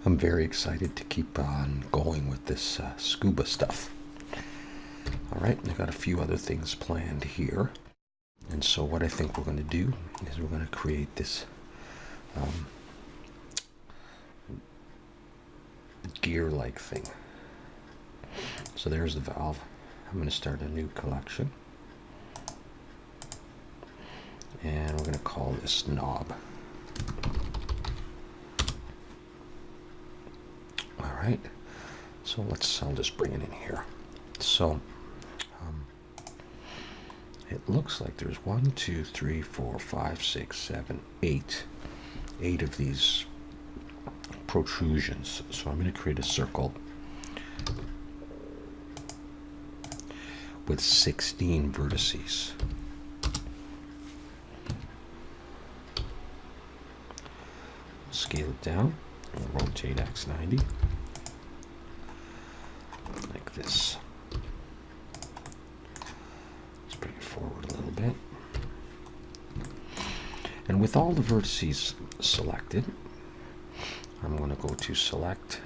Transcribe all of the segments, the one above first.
I'm very excited to keep on going with this scuba stuff. All right, I've got a few other things planned here. And so what I think we're going to do is we're going to create this gear-like thing. So there's the valve. I'm going to start a new collection. And we're going to call this knob. All right. So I'll just bring it in here. So it looks like there's 1, 2, 3, 4, 5, 6, 7, 8 of these protrusions. So I'm going to create a circle with 16 vertices. Scale it down and rotate X 90 like this. Bring it forward a little bit. And with all the vertices selected, I'm going to go to select,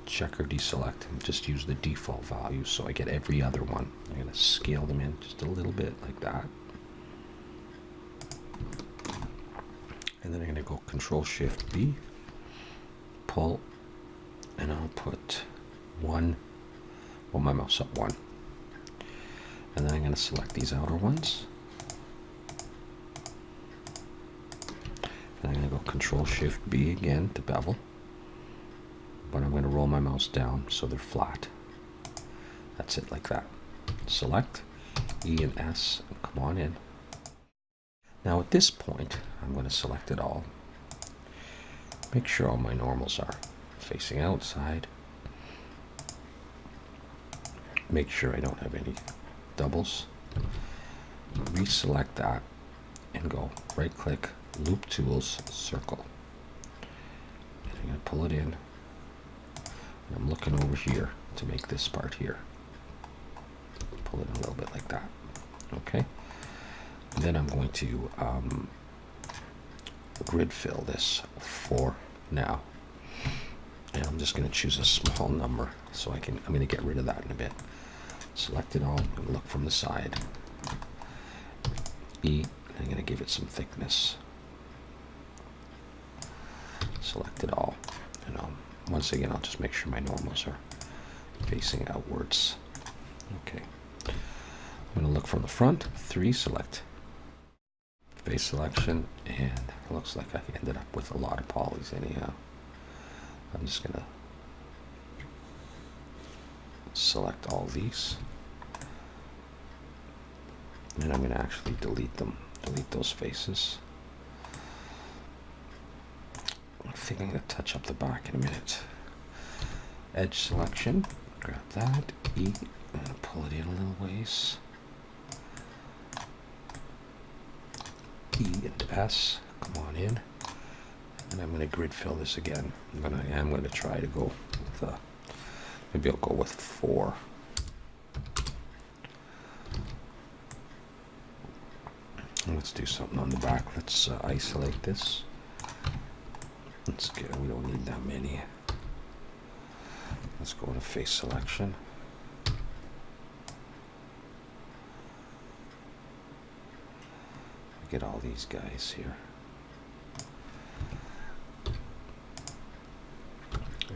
check or deselect, and just use the default value so I get every other one. I'm going to scale them in just a little bit like that. And then I'm going to go Control-Shift-B, pull, and I'll put one, well, my mouse up one. And then I'm going to select these outer ones. And I'm going to go Control-Shift-B again to bevel. But I'm going to roll my mouse down so they're flat. That's it, like that. Select E and S and come on in. Now at this point, I'm going to select it all. Make sure all my normals are facing outside. Make sure I don't have any doubles. Reselect that and go right click, loop tools, circle. And I'm going to pull it in. And I'm looking over here to make this part here. Pull it a little bit like that. Okay. And then I'm going to grid fill this for now. And I'm just going to choose a small number so I'm going to get rid of that in a bit. Select it all and look from the side. E, and I'm going to give it some thickness. Select it all. And once again, I'll just make sure my normals are facing outwards. Okay. I'm going to look from the front. 3, select face selection, and it looks like I ended up with a lot of polys anyhow. I'm just going to select all these, and I'm going to actually delete them, delete those faces. I think I'm going to touch up the back in a minute. Edge selection, grab that, E, and pull it in a little ways. E and S, come on in, and I'm going to grid fill this again. I'm going to try to go with maybe I'll go with 4. Let's do something on the back. Let's isolate this. Let's get. We don't need that many. Let's go into face selection. Get all these guys here.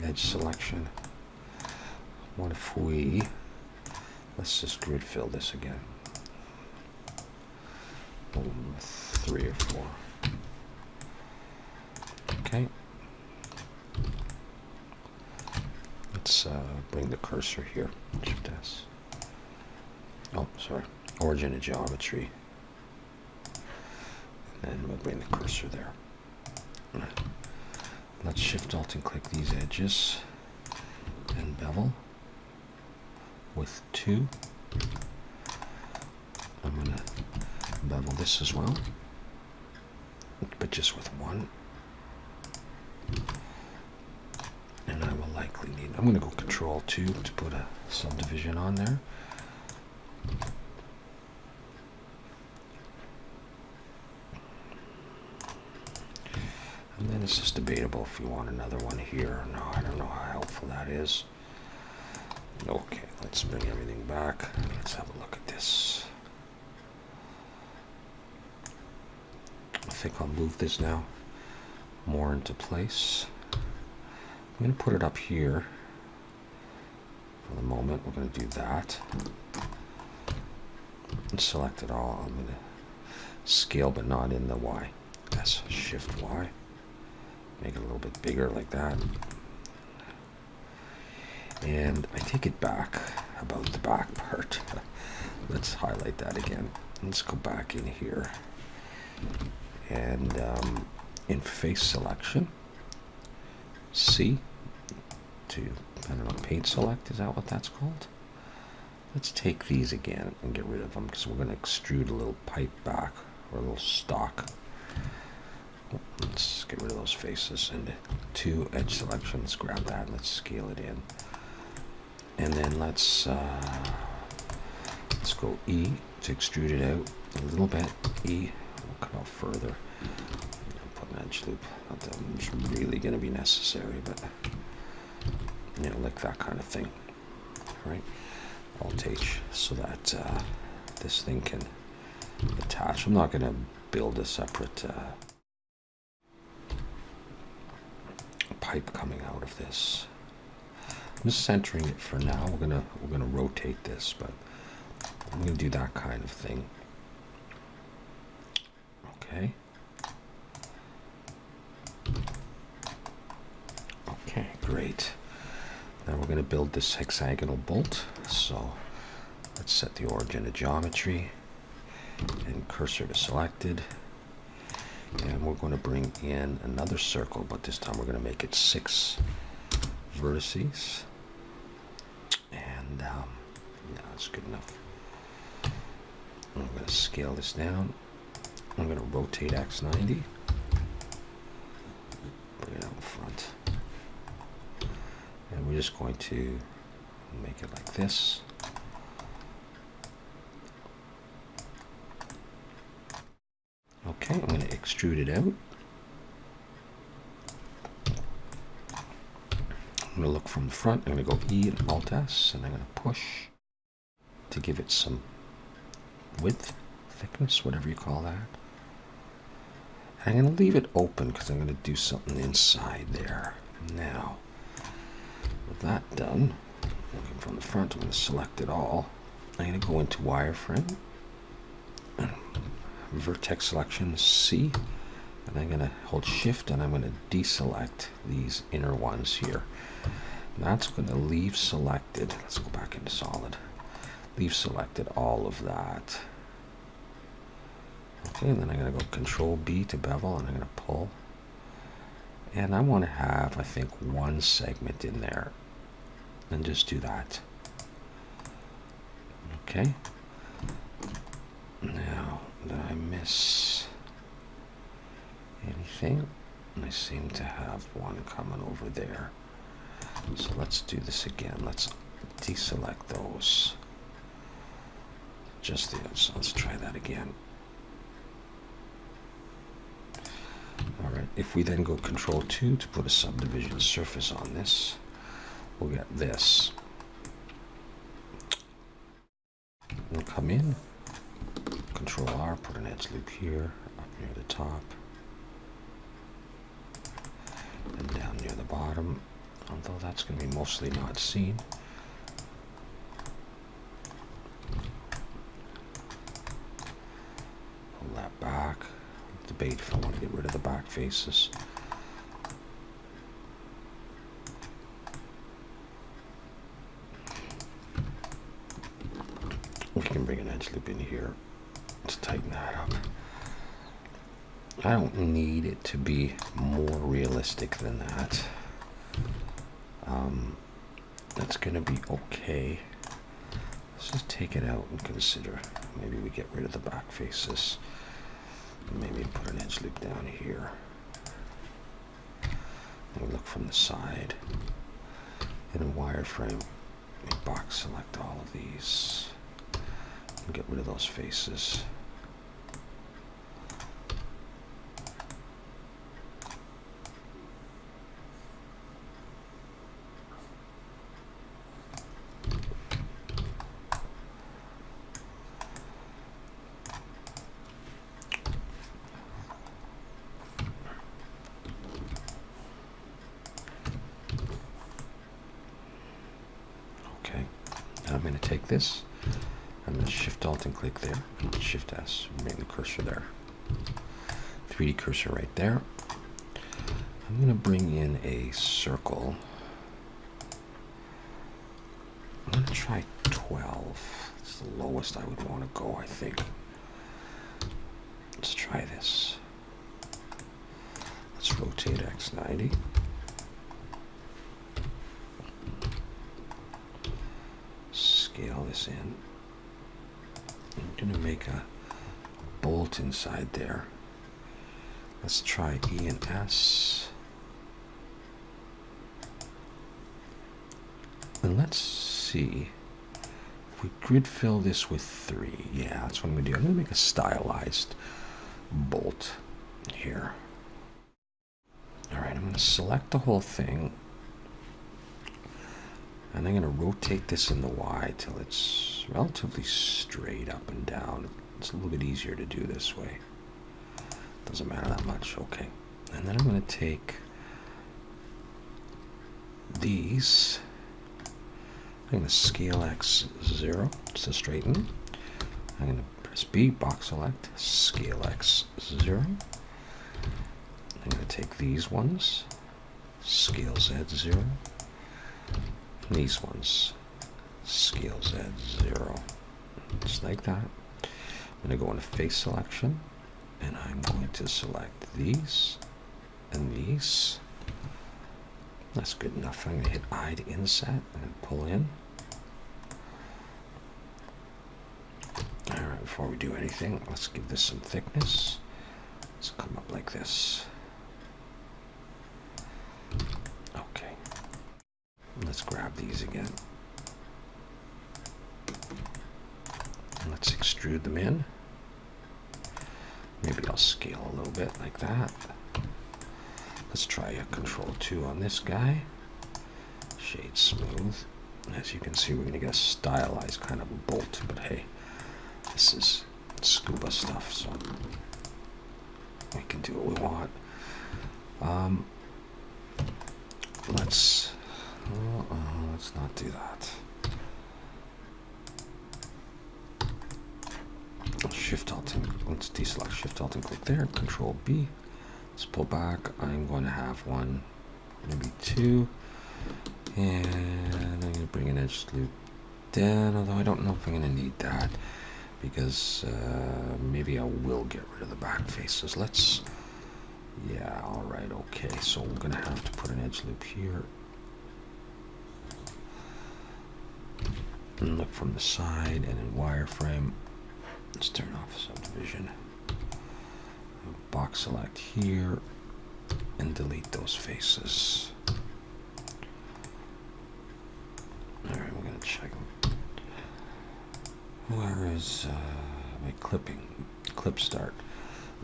Edge selection. What if let's just grid fill this again. 3 or 4. Okay. Let's bring the cursor here. Shift S. Oh, sorry. Origin of geometry. And we'll bring the cursor there. Let's Shift Alt and click these edges and bevel with 2. I'm going to bevel this as well, but just with 1. And I will likely need, I'm going to go Control 2 to put a subdivision on there. And then this is debatable if we want another one here. No, I don't know how helpful that is. Okay, let's bring everything back. Let's have a look at this. I think I'll move this now more into place. I'm going to put it up here for the moment. We're going to do that. And select it all. I'm going to scale, but not in the Y. That's Shift Y. Make it a little bit bigger like that. And I take it back about the back part. Let's highlight that again. Let's go back in here. And in face selection, C to, I don't know, paint select, is that what that's called? Let's take these again and get rid of them because we're going to extrude a little pipe back or a little stock. Let's get rid of those faces. And to edge selection, let's grab that and let's scale it in. And then let's go E to extrude it out a little bit. E, we'll come out further. Put an edge loop. Not that it's really going to be necessary, but you know, like that kind of thing. All right, Alt H, so that this thing can attach. I'm not going to build a separate pipe coming out of this. I'm just centering it for now. We're gonna rotate this, but I'm gonna do that kind of thing. Okay. Okay, great. Now we're gonna build this hexagonal bolt. So let's set the origin to geometry and cursor to selected. And we're going to bring in another circle, but this time we're going to make it 6 vertices. And yeah, that's good enough. I'm going to scale this down. I'm going to rotate X 90. Bring it out in front. And we're just going to make it like this. Okay, I'm going to extrude it out. I'm going to look from the front. I'm going to go E and Alt S, and I'm going to push to give it some width, thickness, whatever you call that. And I'm going to leave it open because I'm going to do something inside there. Now, with that done, looking from the front, I'm going to select it all. I'm going to go into wireframe. Vertex selection C, and I'm going to hold shift and I'm going to deselect these inner ones here. And that's going to leave selected. Let's go back into solid. Leave selected all of that. Okay, and then I'm going to go Control B to bevel and I'm going to pull. And I want to have, I think, one segment in there. And just do that. Okay. Now, did I miss anything? I seem to have one coming over there. So let's do this again. Let's deselect those. Just the, so let's try that again. All right, if we then go Control 2 to put a subdivision surface on this, we'll get this. We'll come in. Control R, put an edge loop here, up near the top, and down near the bottom, although that's going to be mostly not seen. Pull that back. Debate if I want to get rid of the back faces. We can bring an edge loop in here. Let's tighten that up. I don't need it to be more realistic than that. That's going to be okay. Let's just take it out and consider. Maybe we get rid of the back faces. Maybe put an edge loop down here. And we look from the side. In a wireframe, we box select all of these. And get rid of those faces. take this. I'm going to Shift Alt and click there. Shift S. Bring the cursor there. 3D cursor right there. I'm going to bring in a circle. I'm going to try 12. It's the lowest I would want to go, I think. Let's try this. Let's rotate X 90. Scale this in. I'm going to make a bolt inside there. Let's try E and S. And let's see if we grid fill this with 3. Yeah, that's what I'm going to do. I'm going to make a stylized bolt here. All right, I'm going to select the whole thing. And I'm going to rotate this in the Y till it's relatively straight up and down. It's a little bit easier to do this way. Doesn't matter that much. Okay. And then I'm going to take these. I'm going to scale X 0 to straighten. I'm going to press B, box select, scale X 0. I'm going to take these ones, scale Z 0. And these ones, scale Z 0. Just like that. I'm going to go into face selection, and I'm going to select these and these. That's good enough. I'm going to hit I to inset and pull in. Alright, before we do anything, let's give this some thickness. Let's come up like this. Okay. Let's grab these again. And let's extrude them in. Maybe I'll scale a little bit like that. Let's try a Control 2 on this guy. Shade smooth. As you can see, we're going to get a stylized kind of a bolt, but hey, this is Scuba stuff, so we can do what we want. Let's not do that. Shift Alt and let's deselect Shift Alt and click there. Control B. Let's pull back. I'm going to have one, maybe 2, and I'm going to bring an edge loop down. Although I don't know if I'm going to need that because maybe I will get rid of the back faces. Let's. Yeah. All right. Okay. So we're going to have to put an edge loop here. And look from the side and in wireframe. Let's turn off subdivision. Box select here and delete those faces. Alright, we're going to check them. Where is my clipping? Clip start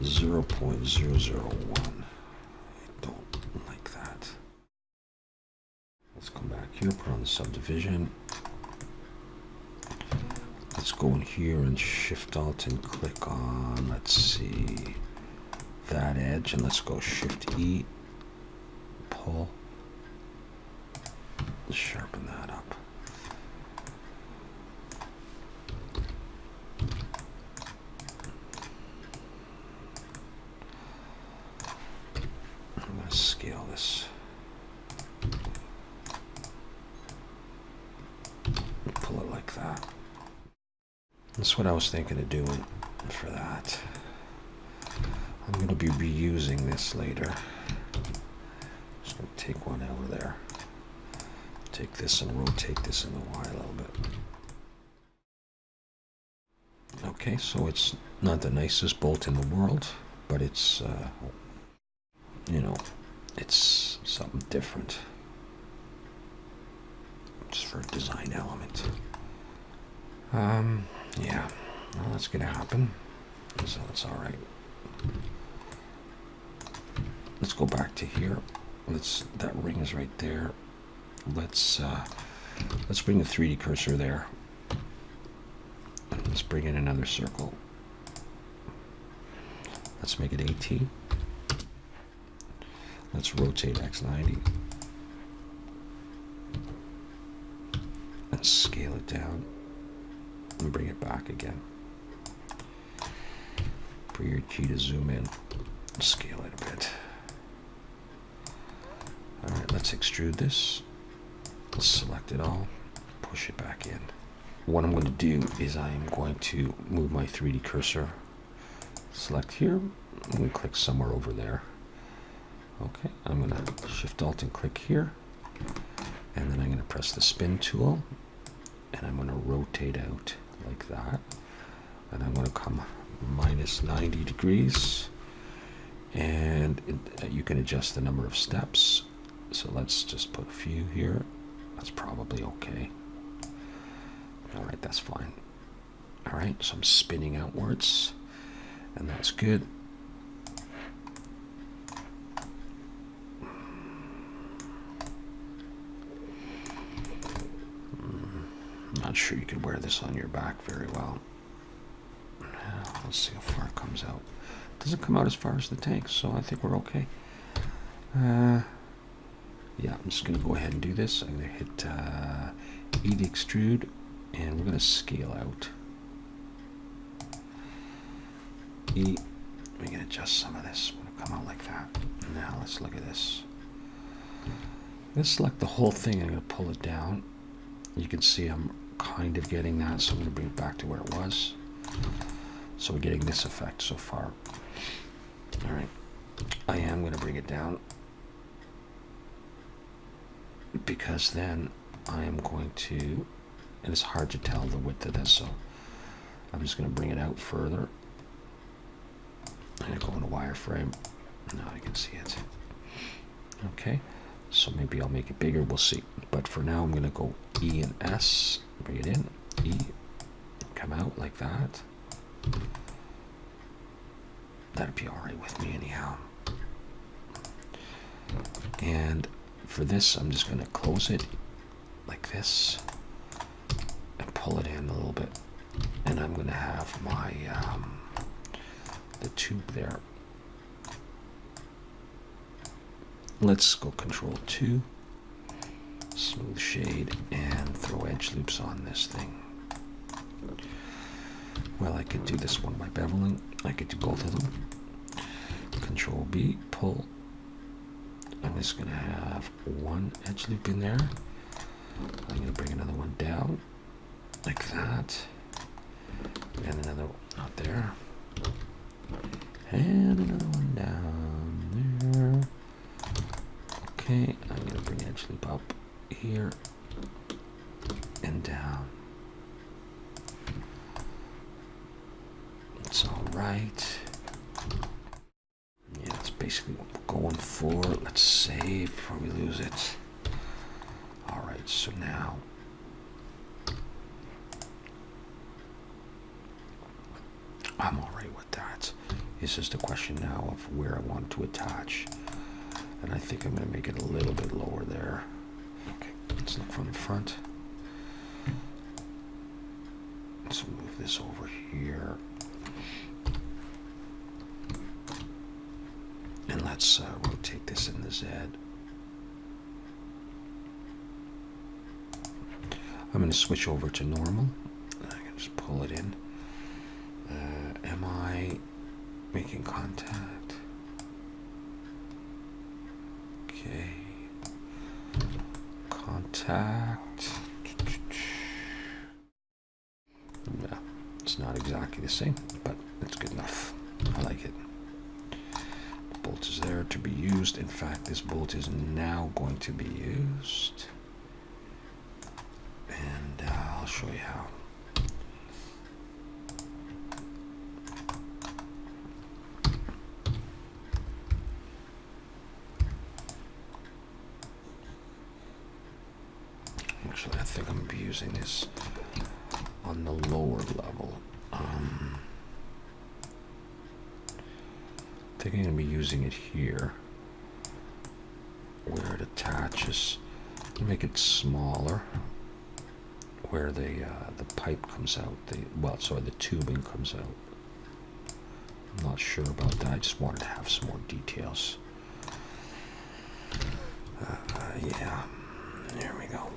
0.001. I don't like that. Let's come back here, put on the subdivision. Let's go in here and Shift Alt and click on, let's see, that edge, and let's go Shift E, pull, sharpen that up. I'm going to scale this. Pull it like that. That's what I was thinking of doing for that. I'm going to be reusing this later. Just going to take one out of there. Take this and rotate this in the Y a little bit. Okay, so it's not the nicest bolt in the world, but it's, you know, it's something different. Just for a design element. Yeah, well, that's gonna happen, so that's all right. Let's go back to here. That ring is right there. Let's bring the 3D cursor there. Let's bring in another circle. Let's make it AT. Let's rotate X90 and scale it down. and bring it back again. Bring your key to zoom in, scale it a bit. All right, let's extrude this. Let's select it all, push it back in. What I'm going to do is I am going to move my 3D cursor, select here, and click somewhere over there. Okay, I'm going to Shift Alt and click here, and then I'm going to press the spin tool, and I'm going to rotate out like that, and I'm going to come minus 90 degrees, and you can adjust the number of steps. So let's just put a few here. That's probably okay. All right, that's fine. All right, so I'm spinning outwards, and that's good. Not sure you could wear this on your back very well. Let's see how far it comes out. It doesn't come out as far as the tank, so I think we're okay. Yeah, I'm just going to go ahead and do this. I'm going to hit E to extrude, and we're going to scale out. E, we can adjust some of this. We're going to come out like that. Now let's look at this. I'm going to select the whole thing. I'm going to pull it down. You can see I'm kind of getting that, so I'm going to bring it back to where it was. So we're getting this effect so far. All right, I am going to bring it down, because then I am going to, and it's hard to tell the width of this, so I'm just going to bring it out further. I'm going to go into wireframe. Now you can see it. Okay, so maybe I'll make it bigger, we'll see. But for now, I'm going to go E and S, bring it in, E, come out like that. That'd be all right with me anyhow. And for this, I'm just going to close it like this and pull it in a little bit. And I'm going to have my the tube there. Let's go Control 2, smooth shade, and throw edge loops on this thing. Well, I could do this one by beveling. I could do both of them. Control B, pull. I'm just going to have one edge loop in there. I'm going to bring another one down like that, and another one out there, and another one down there. Okay, I'm going to bring edge loop up here and down. It's all right. Yeah, that's basically what we're going for. Let's save before we lose it. All right, so now I'm all right with that. It's just a question now of where I want to attach. And I think I'm going to make it a little bit lower there. Okay, let's look from the front. Let's move this over here. And let's rotate this in the Z. I'm going to switch over to normal. I can just pull it in. Am I making contact? Okay. Contact. Yeah, it's not exactly the same, but it's good enough. I like it. The bolt is there to be used. In fact, this bolt is now going to be used. And I'll show you how. Actually, I think I'm going to be using this on the lower level. I think I'm going to be using it here, where it attaches. Make it smaller, where the pipe comes out. The tubing comes out. I'm not sure about that. I just wanted to have some more details. Yeah. There we go.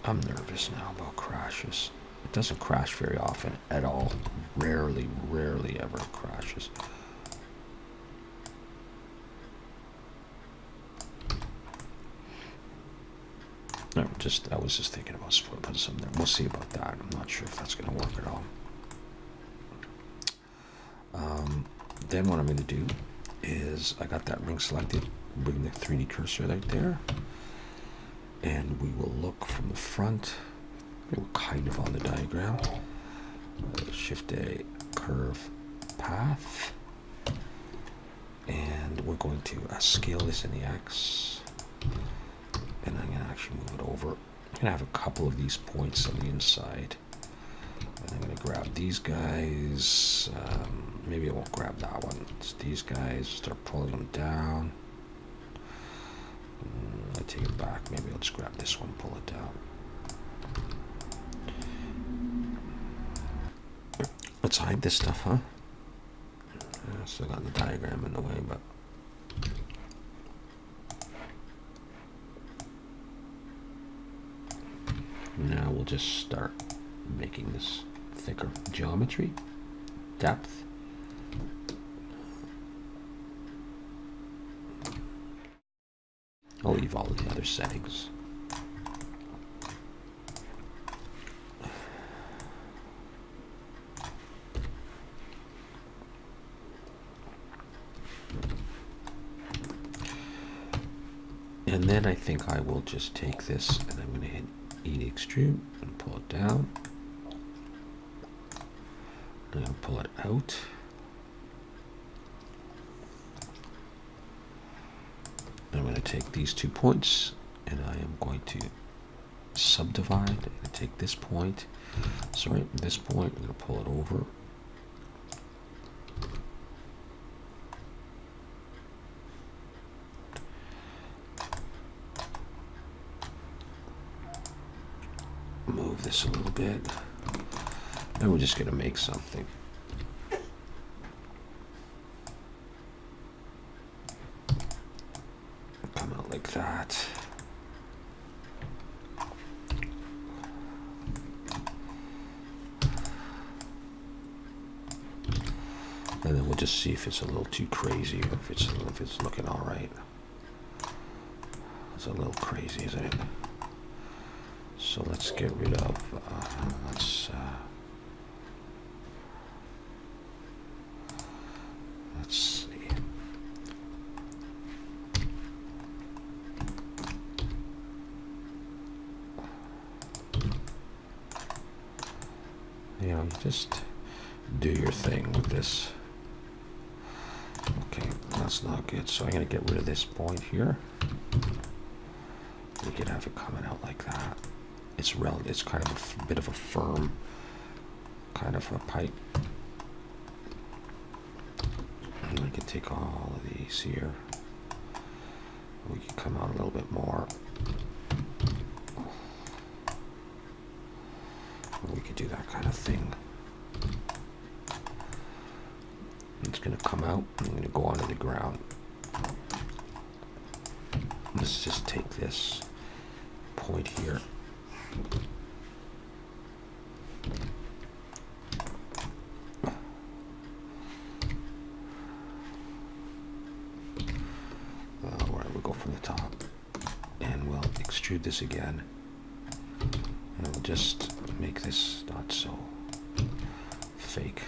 I'm nervous now about crashes. It doesn't crash very often at all. Rarely ever crashes. No, I was just thinking about putting some there. We'll see about that. I'm not sure if that's going to work at all. Then what I'm going to do is I got that ring selected. Bring the 3D cursor right there, and we will look from the front. We're kind of on the diagram. Shift A, curve path, and we're going to scale this in the X, and I'm going to actually move it over. I'm going to have a couple of these points on the inside, and I'm going to grab these guys. Maybe I won't grab that one. It's these guys. Start pulling them down. I take it back. Maybe I'll just grab this one, pull it down. Let's hide this stuff, huh? Still got the diagram in the way, but now we'll just start making this thicker. Geometry, depth. I'll leave all of the other settings. And then I think I will just take this and I'm going to hit E to extrude and pull it down. I'm going to pull it out. I'm going to take these 2 points and I am going to subdivide. I'm going to take this point, this point, I'm going to pull it over. Move this a little bit, and we're just going to make something. Come out like that. And then we'll just see if it's a little too crazy or if it's looking all right. It's a little crazy, isn't it? So let's get rid of, let's see. You know, you just do your thing with this. Okay, that's not good. So I'm going to get rid of this point here. We could have it coming out like that. It's kind of a bit of a firm kind of a pipe. And we can take all of these here. We can come out a little bit more. We could do that kind of thing. It's going to come out. I'm going to go onto the ground. Let's just take this point here. Where we go from the top, and we'll extrude this again, and we'll just make this not so fake.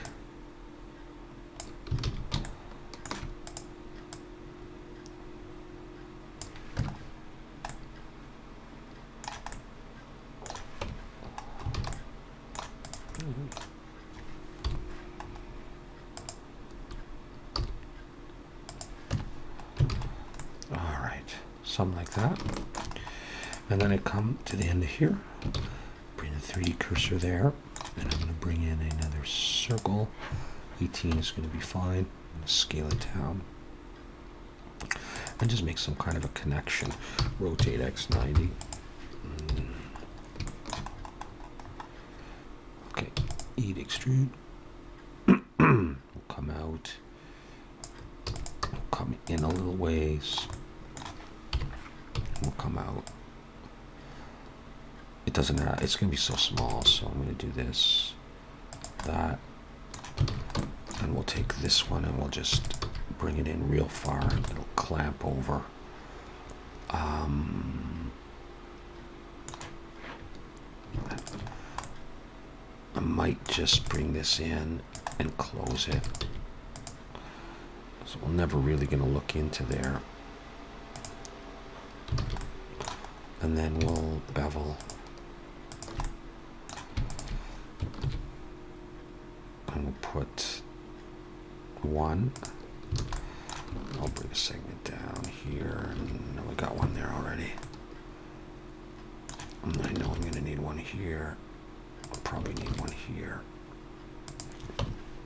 Something like that. And then I come to the end of here, bring the 3D cursor there, and I'm going to bring in another circle. 18 is going to be fine. I'm going to scale it down and just make some kind of a connection. Rotate X 90. Okay, E to extrude. We'll come out, we'll come in a little ways. Will come out it doesn't have, it's going to be so small, so I'm going to do this, that, and we'll take this one and we'll just bring it in real far. It'll clamp over. I might just bring this in and close it. So we're never really going to look into there. And then we'll bevel. And we'll put one. I'll bring a segment down here. And we got one there already. And I know I'm going to need one here. I'll probably need one here.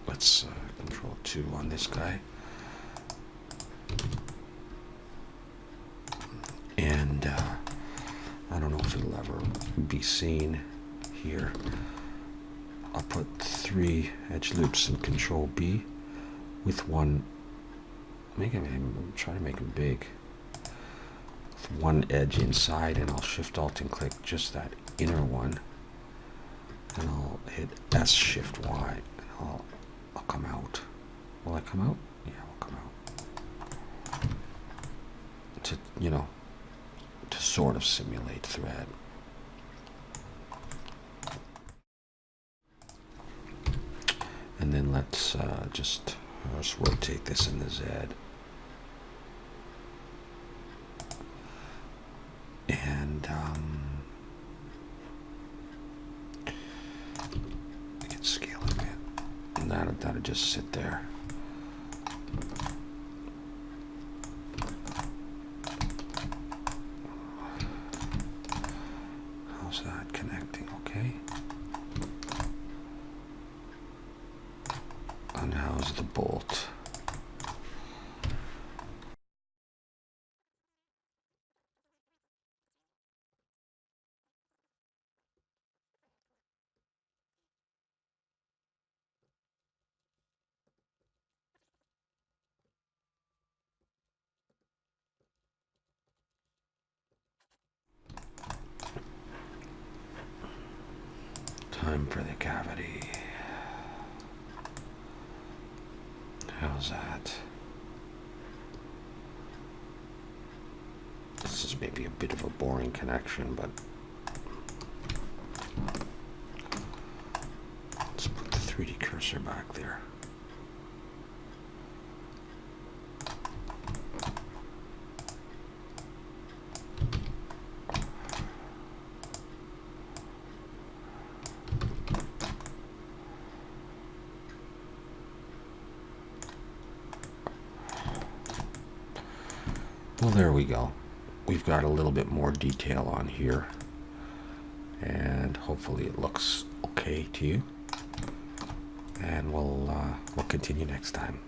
Let's control 2 on this guy. And I don't know if it'll ever be seen here. I'll put 3 edge loops in control B with one, try to make them big. With one edge inside, and I'll shift alt and click just that inner one. And I'll hit S shift Y and I'll come out. Will I come out? Yeah, I'll come out. To, you know, to sort of simulate thread. And then let's just rotate this in the Z. And I can scale it a bit. And that'll just sit there. How's that connecting? Okay. And how's the bolt? Time for the cavity. How's that? This is maybe a bit of a boring connection, but let's put the 3D cursor back there. Well, there we go. We've got a little bit more detail on here, and hopefully it looks okay to you. And we'll continue next time.